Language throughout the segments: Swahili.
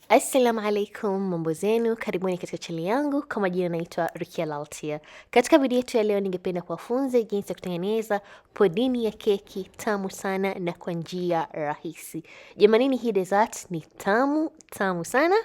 Assalamu alaikum, mambo zenu, karibuni katika chaneli yangu. Kwa majina naitwa Rukia Laltia. Katika video yetu ya leo ningependa kuwafunza jinsi ya kutengeneza pudini ya keki tamu sana na kwa njia rahisi. Jamanini, hii dessert ni tamu sana.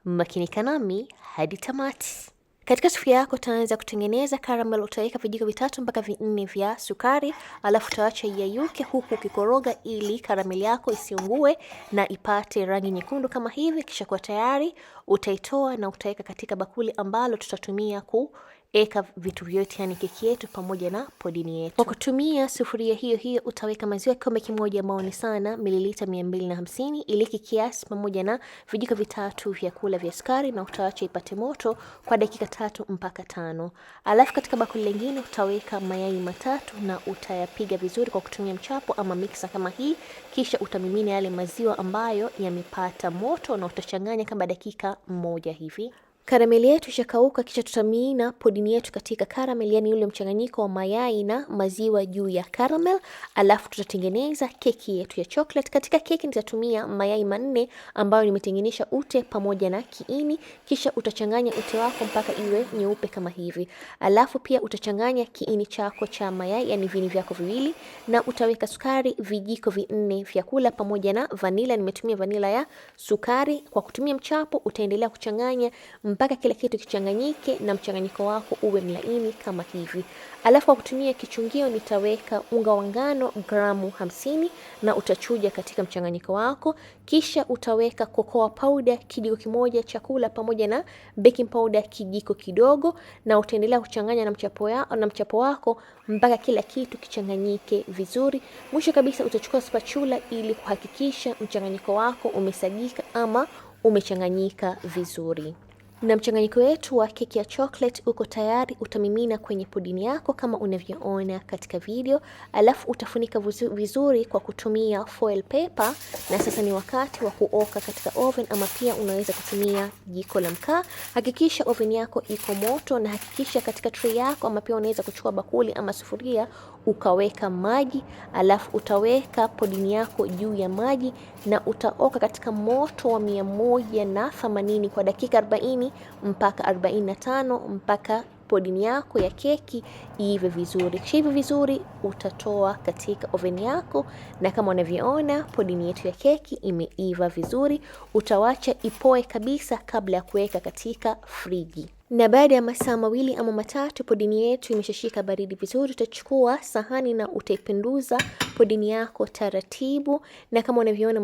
Makinika nami hadi tamati. Katika sufuria yako utaanza kutengeneza caramel. Utaweka vijiko 3 mpaka 4 vya sukari, alafu utaacha iyayuke huku ukikoroga ili caramel yako isiungue na ipate rangi nyekundu kama hivi. Kisha kwa tayari utaitoa na utaweka katika bakuli ambalo tutatumia kuweka vitu vyote, yani keki yetu pamoja na pudini yetu. Kwa kutumia sufuria hiyo hiyo utaweka maziwa kikombe kimoja ambao ni sana mililita 250, iliki kiasi pamoja na vijiko 3 vya kula vya sukari, na utaacha ipate moto kwa dakika 3 mpaka 5. Alafu katika bakuli lingine utaweka mayai 3 na utayapiga vizuri kwa kutumia mchapo ama mixer kama hii. Kisha utamimina yale maziwa ambayo yamepata moto na utachanganya kama dakika 1 hivi. Karameli yetu ishakauka, kisha tutamimina pudini yetu katika caramel, yani ule mchanganyiko wa mayai na maziwa juu ya caramel. Alafu tutatengeneza keki yetu ya chocolate. Katika keki nitatumia mayai 4 ambayo nimetengenisha ute pamoja na kiini. Kisha utachanganya ute wako mpaka iwe nyeupe kama hivi. Alafu pia utachanganya kiini chako cha mayai, yani vini vyako viwili, na utaweka sukari vijiko 4 vya kula pamoja na vanilla. Nimetumia vanilla ya sukari. Kwa kutumia mchapo utaendelea kuchanganya mpaka kila kitu kichanganyike na mchanganyiko wako uwe mlaini kama hivi. Alafu kwa kutumia kichungio nitaweka unga wa ngano gramu 50 na utachuja katika mchanganyiko wako. Kisha utaweka cocoa powder kijiko kimoja chakula pamoja na baking powder kijiko kidogo, na utaendelea kuchanganya na mchapo wako mpaka kila kitu kichanganyike vizuri. Mwisho kabisa utachukua spatula ili kuhakikisha mchanganyiko wako umesagika ama umechanganyika vizuri. Na mchanganyiko wetu wa keki ya chocolate uko tayari. Utamimina kwenye pudini yako kama unavyoona katika video, alafu utafunika vizuri kwa kutumia foil paper. Na sasa ni wakati wa kuoka katika oven, ama pia unaweza kutumia jiko la mkaa. Hakikisha oven yako iko moto, na hakikisha katika tray yako, ama pia unaweza kuchukua bakuli ama sufuria ukaweka maji, alafu utaweka pudini yako juu ya maji na utaoka katika moto wa 180 kwa dakika 40 mpaka 45 mpaka pudini yako ya keki iive vizuri. Kisha hivi vizuri utatoa katika oven yako, na kama unavyoona pudini yetu ya keki imeiva vizuri. Utawacha ipoe kabisa kabla ya kuweka katika friji. Na baada ya masaa 2 ama 3 pudini yetu imeshashika baridi vizuri. Utachukua sahani na utaipinduza pudini yako taratibu, na kama unavyoona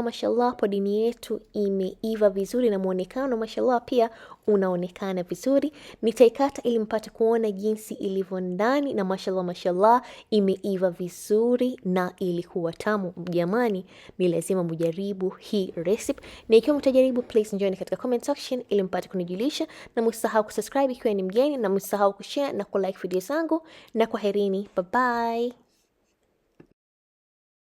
mashallah pudini yetu imeiva vizuri na muonekano mashallah pia unaonekana vizuri. Nitaikata ili mpate kuona jinsi ilivyo ndani, na mashallah imeiva vizuri na ilikuwa tamu. Jamani, ni lazima mjaribu hii recipe, na ikiwa mtajaribu please join katika comment section ili mpate kunijulisha, na msisahau kusubscribe ikiwa ni mgeni, na msisahau kushare na kulike video zangu, na kwaherini, bye bye.